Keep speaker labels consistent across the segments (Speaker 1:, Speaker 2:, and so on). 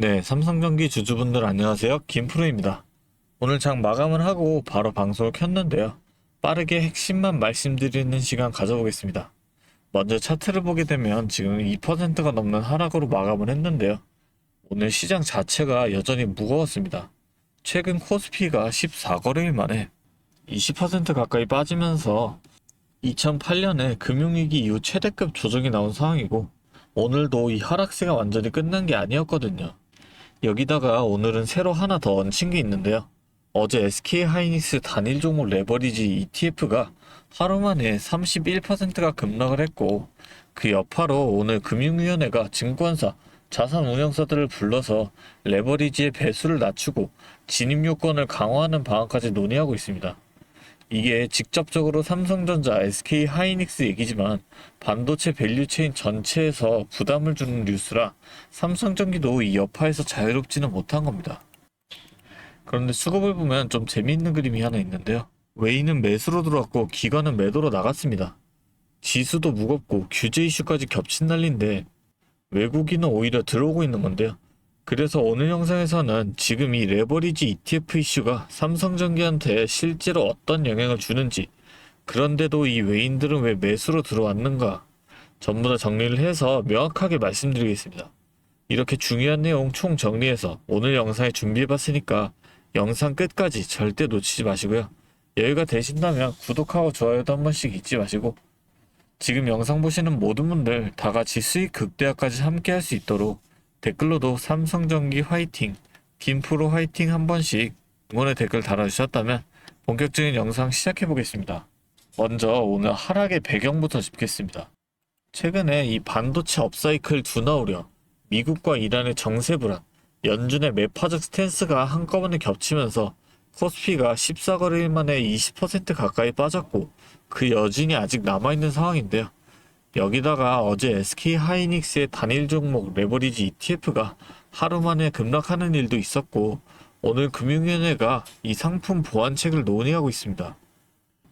Speaker 1: 네, 삼성전기 주주분들 안녕하세요. 김프로입니다. 오늘 장 마감을 하고 바로 방송을 켰는데요. 빠르게 핵심만 말씀드리는 시간 가져보겠습니다. 먼저 차트를 보게 되면 지금 2%가 넘는 하락으로 마감을 했는데요. 오늘 시장 자체가 여전히 무거웠습니다. 최근 코스피가 14거래일 만에 20% 가까이 빠지면서 2008년에 금융위기 이후 최대급 조정이 나온 상황이고, 오늘도 이 하락세가 완전히 끝난 게 아니었거든요. 여기다가 오늘은 새로 하나 더 얹힌 게 있는데요. 어제 SK하이닉스 단일 종목 레버리지 ETF가 하루 만에 31%가 급락을 했고, 그 여파로 오늘 금융위원회가 증권사, 자산운용사들을 불러서 레버리지의 배수를 낮추고 진입 요건을 강화하는 방안까지 논의하고 있습니다. 이게 직접적으로 삼성전자, SK하이닉스 얘기지만 반도체 밸류체인 전체에서 부담을 주는 뉴스라 삼성전기도 이 여파에서 자유롭지는 못한 겁니다. 그런데 수급을 보면 좀 재미있는 그림이 하나 있는데요. 웨이는 매수로 들어왔고 기관은 매도로 나갔습니다. 지수도 무겁고 규제 이슈까지 겹친 난리인데 외국인은 오히려 들어오고 있는 건데요. 그래서 오늘 영상에서는 지금 이 레버리지 ETF 이슈가 삼성전기한테 실제로 어떤 영향을 주는지, 그런데도 이 외인들은 왜 매수로 들어왔는가, 전부 다 정리를 해서 명확하게 말씀드리겠습니다. 이렇게 중요한 내용 총 정리해서 오늘 영상에 준비해봤으니까 영상 끝까지 절대 놓치지 마시고요. 여유가 되신다면 구독하고 좋아요도 한 번씩 잊지 마시고, 지금 영상 보시는 모든 분들 다 같이 수익 극대화까지 함께 할 수 있도록 댓글로도 삼성전기 화이팅, 김프로 화이팅 한 번씩 응원의 댓글 달아주셨다면 본격적인 영상 시작해 보겠습니다. 먼저 오늘 하락의 배경부터 짚겠습니다. 최근에 이 반도체 업사이클 둔화 우려, 미국과 이란의 정세 불안, 연준의 매파적 스탠스가 한꺼번에 겹치면서 코스피가 14거래일 만에 20% 가까이 빠졌고, 그 여진이 아직 남아있는 상황인데요. 여기다가 어제 SK하이닉스의 단일 종목 레버리지 ETF가 하루 만에 급락하는 일도 있었고, 오늘 금융위원회가 이 상품 보완책을 논의하고 있습니다.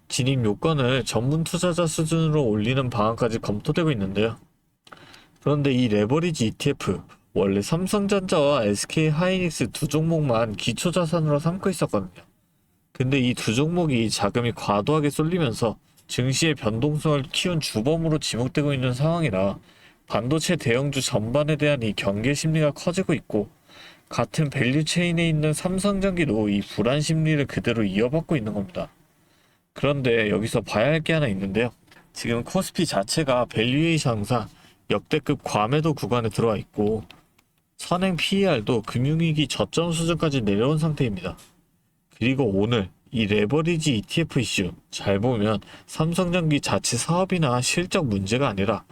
Speaker 1: 진입 요건을 전문 투자자 수준으로 올리는 방안까지 검토되고 있는데요. 그런데 이 레버리지 ETF, 원래 삼성전자와 SK하이닉스 두 종목만 기초자산으로 삼고 있었거든요. 근데 이 두 종목이 자금이 과도하게 쏠리면서 증시의 변동성을 키운 주범으로 지목되고 있는 상황이라 반도체 대형주 전반에 대한 이 경계 심리가 커지고 있고, 같은 밸류 체인에 있는 삼성전기도 이 불안 심리를 그대로 이어받고 있는 겁니다. 그런데 여기서 봐야 할 게 하나 있는데요. 지금 코스피 자체가 밸류에이션상 역대급 과매도 구간에 들어와 있고, 선행 PER도 금융위기 저점 수준까지 내려온 상태입니다. 그리고 오늘 이 레버리지 ETF 이슈 잘 보면 삼성전기 자체 사업이나 실적 문제가 아니라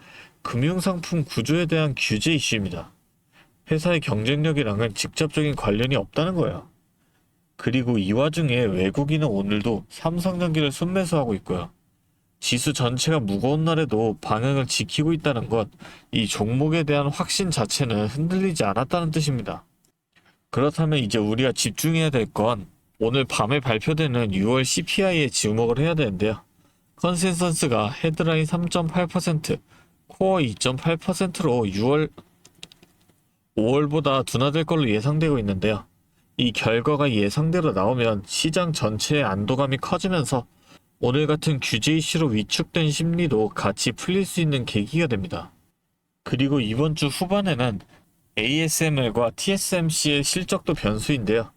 Speaker 1: 금융상품 구조에 대한 규제 이슈입니다. 회사의 경쟁력이랑은 직접적인 관련이 없다는 거예요. 그리고 이 와중에 외국인은 오늘도 삼성전기를 순매수하고 있고요. 지수 전체가 무거운 날에도 방향을 지키고 있다는 것, 이 종목에 대한 확신 자체는 흔들리지 않았다는 뜻입니다. 그렇다면 이제 우리가 집중해야 될 건 오늘 밤에 발표되는 6월 CPI에 주목을 해야 되는데요. 컨센서스가 헤드라인 3.8%, 코어 2.8%로 5월보다 둔화될 걸로 예상되고 있는데요. 이 결과가 예상대로 나오면 시장 전체의 안도감이 커지면서 오늘 같은 규제 이슈로 위축된 심리도 같이 풀릴 수 있는 계기가 됩니다. 그리고 이번 주 후반에는 ASML과 TSMC의 실적도 변수인데요.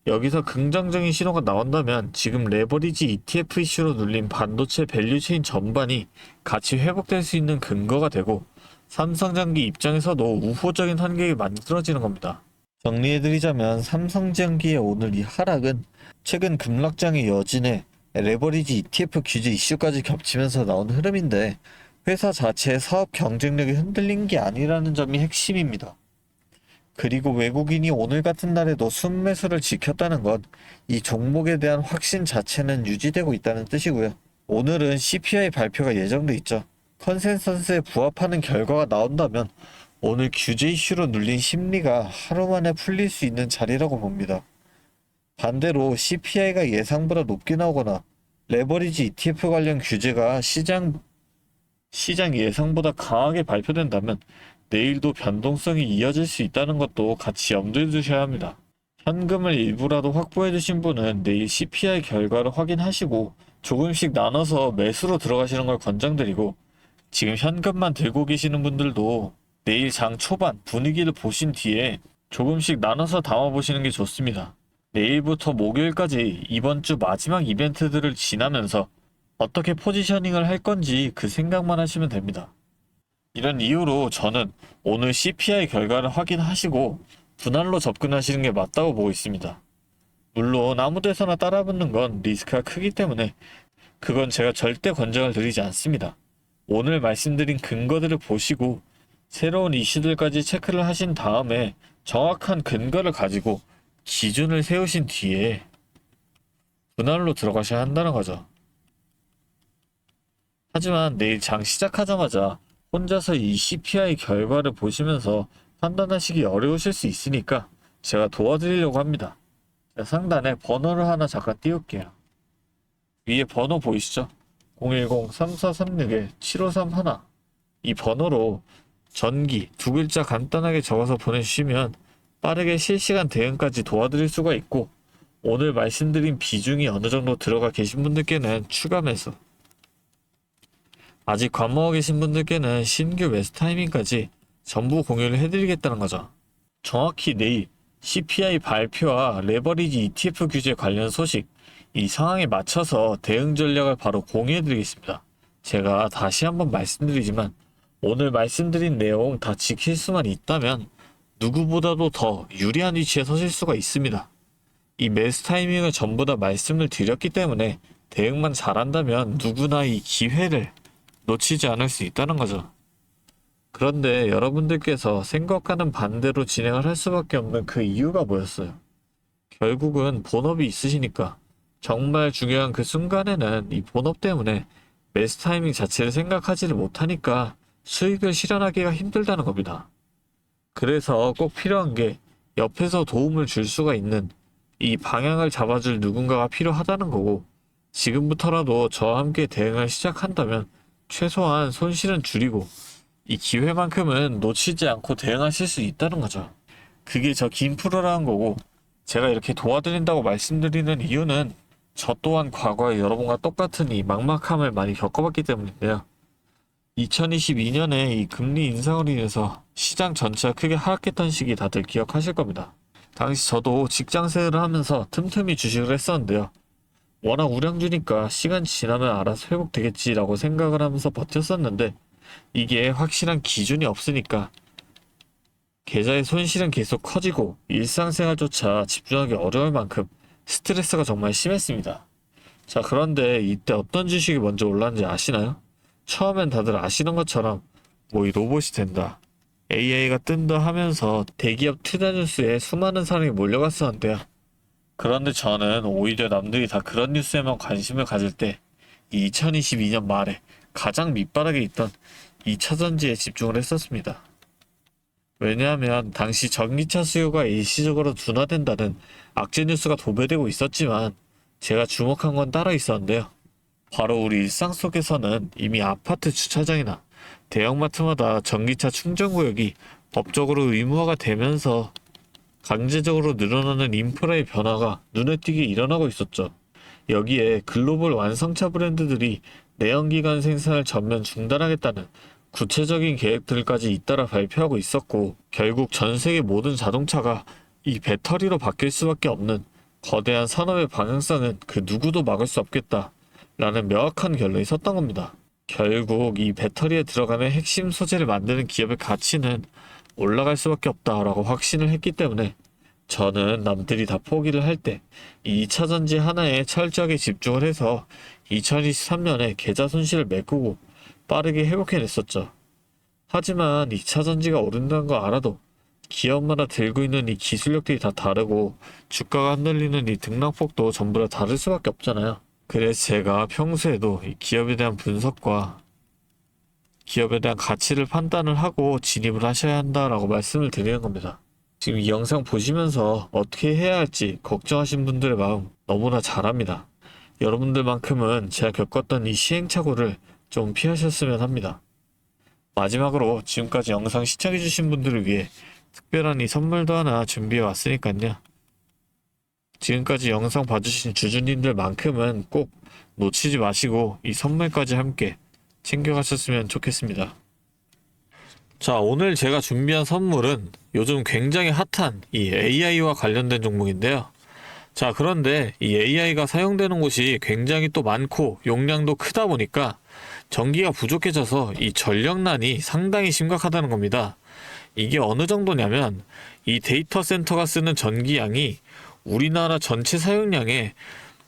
Speaker 1: 여기서 긍정적인 신호가 나온다면 지금 레버리지 ETF 이슈로 눌린 반도체 밸류체인 전반이 같이 회복될 수 있는 근거가 되고, 삼성전기 입장에서도 우호적인 환경이 만들어지는 겁니다. 정리해드리자면 삼성전기의 오늘 이 하락은 최근 급락장의 여진에 레버리지 ETF 규제 이슈까지 겹치면서 나온 흐름인데, 회사 자체의 사업 경쟁력이 흔들린 게 아니라는 점이 핵심입니다. 그리고 외국인이 오늘 같은 날에도 순매수를 지켰다는 건 이 종목에 대한 확신 자체는 유지되고 있다는 뜻이고요. 오늘은 CPI 발표가 예정돼 있죠. 컨센서스에 부합하는 결과가 나온다면 오늘 규제 이슈로 눌린 심리가 하루 만에 풀릴 수 있는 자리라고 봅니다. 반대로 CPI가 예상보다 높게 나오거나 레버리지 ETF 관련 규제가 시장 예상보다 강하게 발표된다면 내일도 변동성이 이어질 수 있다는 것도 같이 염두에 두셔야 합니다. 현금을 일부라도 확보해 두신 분은 내일 CPI 결과를 확인하시고 조금씩 나눠서 매수로 들어가시는 걸 권장드리고, 지금 현금만 들고 계시는 분들도 내일 장 초반 분위기를 보신 뒤에 조금씩 나눠서 담아보시는 게 좋습니다. 내일부터 목요일까지 이번 주 마지막 이벤트들을 지나면서 어떻게 포지셔닝을 할 건지 그 생각만 하시면 됩니다. 이런 이유로 저는 오늘 CPI 결과를 확인하시고 분할로 접근하시는 게 맞다고 보고 있습니다. 물론 아무 데서나 따라붙는 건 리스크가 크기 때문에 그건 제가 절대 권장을 드리지 않습니다. 오늘 말씀드린 근거들을 보시고 새로운 이슈들까지 체크를 하신 다음에 정확한 근거를 가지고 기준을 세우신 뒤에 분할로 들어가셔야 한다는 거죠. 하지만 내일 장 시작하자마자 혼자서 이 CPI 결과를 보시면서 판단하시기 어려우실 수 있으니까 제가 도와드리려고 합니다. 상단에 번호를 하나 잠깐 띄울게요. 위에 번호 보이시죠? 010-3436-7531. 이 번호로 전기 두 글자 간단하게 적어서 보내주시면 빠르게 실시간 대응까지 도와드릴 수가 있고, 오늘 말씀드린 비중이 어느 정도 들어가 계신 분들께는 추가 매수, 아직 관모하고 계신 분들께는 신규 매수 타이밍까지 전부 공유를 해드리겠다는 거죠. 정확히 내일 CPI 발표와 레버리지 ETF 규제 관련 소식, 이 상황에 맞춰서 대응 전략을 바로 공유해드리겠습니다. 제가 다시 한번 말씀드리지만 오늘 말씀드린 내용 다 지킬 수만 있다면 누구보다도 더 유리한 위치에 서실 수가 있습니다. 이 매수 타이밍을 전부 다 말씀을 드렸기 때문에 대응만 잘한다면 누구나 이 기회를 놓치지 않을 수 있다는 거죠. 그런데 여러분들께서 생각과는 반대로 진행을 할 수밖에 없는 그 이유가 뭐였어요? 결국은 본업이 있으시니까 정말 중요한 그 순간에는 이 본업 때문에 매수 타이밍 자체를 생각하지를 못하니까 수익을 실현하기가 힘들다는 겁니다. 그래서 꼭 필요한 게 옆에서 도움을 줄 수가 있는 이 방향을 잡아줄 누군가가 필요하다는 거고, 지금부터라도 저와 함께 대응을 시작한다면 최소한 손실은 줄이고 이 기회만큼은 놓치지 않고 대응하실 수 있다는 거죠. 그게 저 김프로라는 거고, 제가 이렇게 도와드린다고 말씀드리는 이유는 저 또한 과거에 여러분과 똑같은 이 막막함을 많이 겪어봤기 때문인데요. 2022년에 이 금리 인상으로 인해서 시장 전체가 크게 하락했던 시기 다들 기억하실 겁니다. 당시 저도 직장 생활을 하면서 틈틈이 주식을 했었는데요. 워낙 우량주니까 시간 지나면 알아서 회복되겠지라고 생각을 하면서 버텼었는데, 이게 확실한 기준이 없으니까 계좌의 손실은 계속 커지고 일상생활조차 집중하기 어려울 만큼 스트레스가 정말 심했습니다. 자, 그런데 이때 어떤 주식이 먼저 올랐는지 아시나요? 처음엔 다들 아시는 것처럼 뭐 이 로봇이 된다, AI가 뜬다 하면서 대기업 투자 뉴스에 수많은 사람이 몰려갔었는데요. 그런데 저는 오히려 남들이 다 그런 뉴스에만 관심을 가질 때 2022년 말에 가장 밑바닥에 있던 2차전지에 집중을 했었습니다. 왜냐하면 당시 전기차 수요가 일시적으로 둔화된다는 악재 뉴스가 도배되고 있었지만 제가 주목한 건 따로 있었는데요. 바로 우리 일상 속에서는 이미 아파트 주차장이나 대형마트마다 전기차 충전구역이 법적으로 의무화가 되면서 강제적으로 늘어나는 인프라의 변화가 눈에 띄게 일어나고 있었죠. 여기에 글로벌 완성차 브랜드들이 내연기관 생산을 전면 중단하겠다는 구체적인 계획들까지 잇따라 발표하고 있었고, 결국 전 세계 모든 자동차가 이 배터리로 바뀔 수밖에 없는 거대한 산업의 방향성은 그 누구도 막을 수 없겠다 라는 명확한 결론이 섰던 겁니다. 결국 이 배터리에 들어가는 핵심 소재를 만드는 기업의 가치는 올라갈 수밖에 없다라고 확신을 했기 때문에 저는 남들이 다 포기를 할 때 2차전지 하나에 철저하게 집중을 해서 2023년에 계좌 손실을 메꾸고 빠르게 회복해냈었죠. 하지만 2차전지가 오른다는 거 알아도 기업마다 들고 있는 이 기술력들이 다 다르고 주가가 흔들리는 이 등락폭도 전부 다 다를 수밖에 없잖아요. 그래서 제가 평소에도 이 기업에 대한 분석과 기업에 대한 가치를 판단을 하고 진입을 하셔야 한다라고 말씀을 드리는 겁니다. 지금 이 영상 보시면서 어떻게 해야 할지 걱정하신 분들의 마음 너무나 잘 압니다. 여러분들만큼은 제가 겪었던 이 시행착오를 좀 피하셨으면 합니다. 마지막으로 지금까지 영상 시청해주신 분들을 위해 특별한 이 선물도 하나 준비해 왔으니까요. 지금까지 영상 봐주신 주주님들만큼은 꼭 놓치지 마시고 이 선물까지 함께 챙겨가셨으면 좋겠습니다. 자, 오늘 제가 준비한 선물은 요즘 굉장히 핫한 이 AI와 관련된 종목인데요. 자, 그런데 이 AI가 사용되는 곳이 굉장히 또 많고 용량도 크다 보니까 전기가 부족해져서 이 전력난이 상당히 심각하다는 겁니다. 이게 어느 정도냐면 이 데이터 센터가 쓰는 전기량이 우리나라 전체 사용량의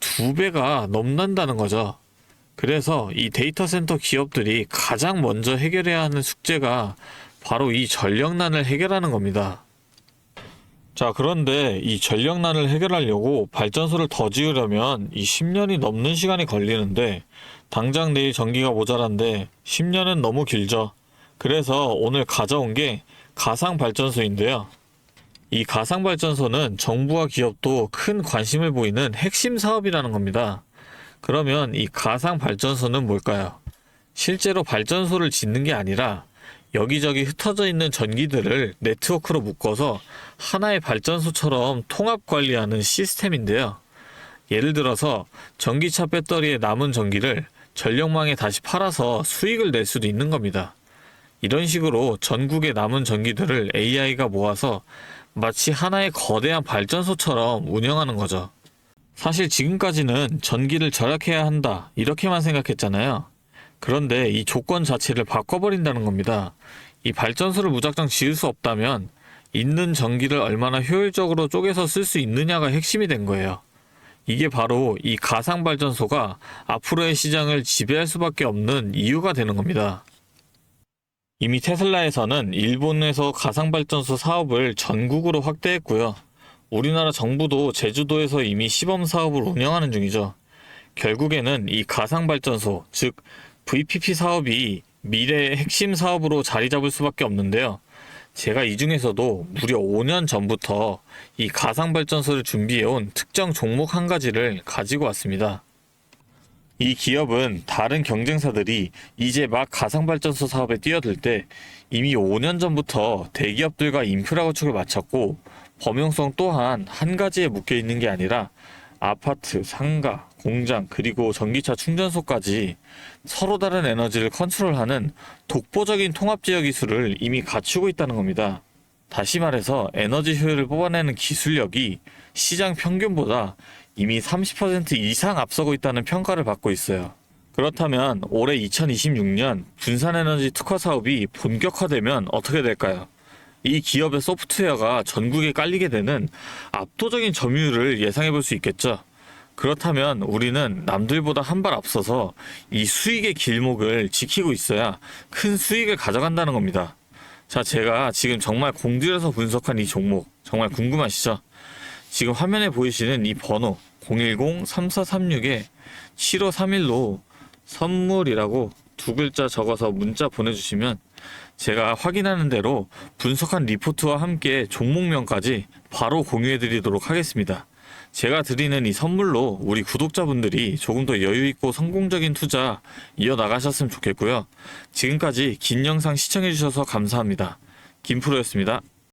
Speaker 1: 2배가 넘는다는 거죠. 그래서 이 데이터 센터 기업들이 가장 먼저 해결해야 하는 숙제가 바로 이 전력난을 해결하는 겁니다. 자, 그런데 이 전력난을 해결하려고 발전소를 더 지으려면 이 10년이 넘는 시간이 걸리는데 당장 내일 전기가 모자란데 10년은 너무 길죠. 그래서 오늘 가져온 게 가상발전소인데요. 이 가상발전소는 정부와 기업도 큰 관심을 보이는 핵심 사업이라는 겁니다. 그러면 이 가상발전소는 뭘까요? 실제로 발전소를 짓는 게 아니라 여기저기 흩어져 있는 전기들을 네트워크로 묶어서 하나의 발전소처럼 통합 관리하는 시스템인데요. 예를 들어서 전기차 배터리에 남은 전기를 전력망에 다시 팔아서 수익을 낼 수도 있는 겁니다. 이런 식으로 전국의 남은 전기들을 AI가 모아서 마치 하나의 거대한 발전소처럼 운영하는 거죠. 사실 지금까지는 전기를 절약해야 한다 이렇게만 생각했잖아요. 그런데 이 조건 자체를 바꿔버린다는 겁니다. 이 발전소를 무작정 지을 수 없다면 있는 전기를 얼마나 효율적으로 쪼개서 쓸 수 있느냐가 핵심이 된 거예요. 이게 바로 이 가상발전소가 앞으로의 시장을 지배할 수밖에 없는 이유가 되는 겁니다. 이미 테슬라에서는 일본에서 가상발전소 사업을 전국으로 확대했고요. 우리나라 정부도 제주도에서 이미 시범 사업을 운영하는 중이죠. 결국에는 이 가상발전소, 즉 VPP 사업이 미래의 핵심 사업으로 자리 잡을 수밖에 없는데요. 제가 이 중에서도 무려 5년 전부터 이 가상발전소를 준비해온 특정 종목 한 가지를 가지고 왔습니다. 이 기업은 다른 경쟁사들이 이제 막 가상발전소 사업에 뛰어들 때 이미 5년 전부터 대기업들과 인프라 구축을 마쳤고 범용성 또한 한 가지에 묶여 있는 게 아니라 아파트, 상가, 공장, 그리고 전기차 충전소까지 서로 다른 에너지를 컨트롤하는 독보적인 통합제어 기술을 이미 갖추고 있다는 겁니다. 다시 말해서 에너지 효율을 뽑아내는 기술력이 시장 평균보다 이미 30% 이상 앞서고 있다는 평가를 받고 있어요. 그렇다면 올해 2026년 분산에너지 특화 사업이 본격화되면 어떻게 될까요? 이 기업의 소프트웨어가 전국에 깔리게 되는 압도적인 점유율을 예상해 볼 수 있겠죠. 그렇다면 우리는 남들보다 한 발 앞서서 이 수익의 길목을 지키고 있어야 큰 수익을 가져간다는 겁니다. 자, 제가 지금 정말 공들여서 분석한 이 종목 정말 궁금하시죠? 지금 화면에 보이시는 이 번호 010-3436-7531로 선물이라고 두 글자 적어서 문자 보내주시면 제가 확인하는 대로 분석한 리포트와 함께 종목명까지 바로 공유해드리도록 하겠습니다. 제가 드리는 이 선물로 우리 구독자분들이 조금 더 여유있고 성공적인 투자 이어나가셨으면 좋겠고요. 지금까지 긴 영상 시청해주셔서 감사합니다. 김프로였습니다.